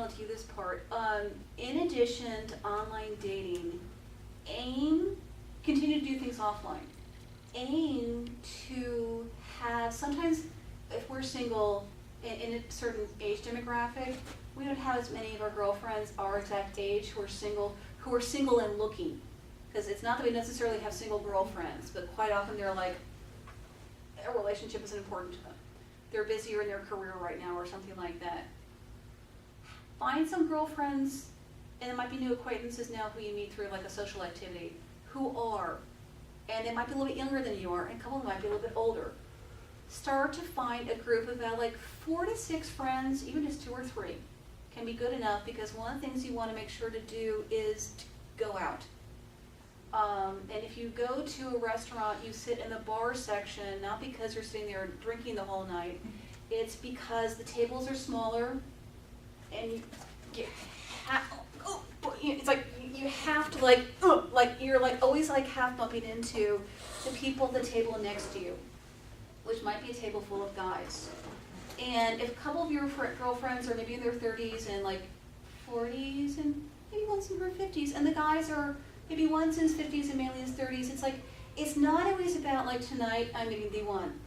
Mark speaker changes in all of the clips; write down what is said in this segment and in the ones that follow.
Speaker 1: emailed you this part. In addition to online dating, continue to do things offline. Aim to have, sometimes if we're single in a certain age demographic, we don't have as many of our girlfriends our exact age who are single and looking. Because it's not that we necessarily have single girlfriends, but quite often they're like, a relationship isn't important to them. They're busier in their career right now or something like that. Find some girlfriends, and it might be new acquaintances now who you meet through like a social activity, who are, and they might be a little bit younger than you are, and a couple of them might be a little bit older. Start to find a group of about like 4 to 6 friends, even just 2 or 3, can be good enough, because one of the things you want to make sure to do is to go out. And if you go to a restaurant, you sit in the bar section, not because you're sitting there drinking the whole night, it's because the tables are smaller, and it's like you have to like you're like always like half bumping into the people at the table next to you, which might be a table full of guys. And if a couple of your girlfriends are maybe in their 30s and like 40s and maybe one's in her 50s, and the guys are maybe one's in his 50s and mainly in his 30s, it's like, it's not always about like, tonight I'm meeting the one.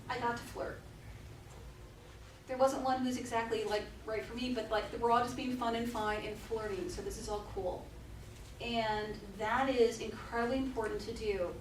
Speaker 1: I got to flirt. There wasn't one who's exactly like right for me, but like we're all just being fun and fine and flirting, so this is all cool. And that is incredibly important to do.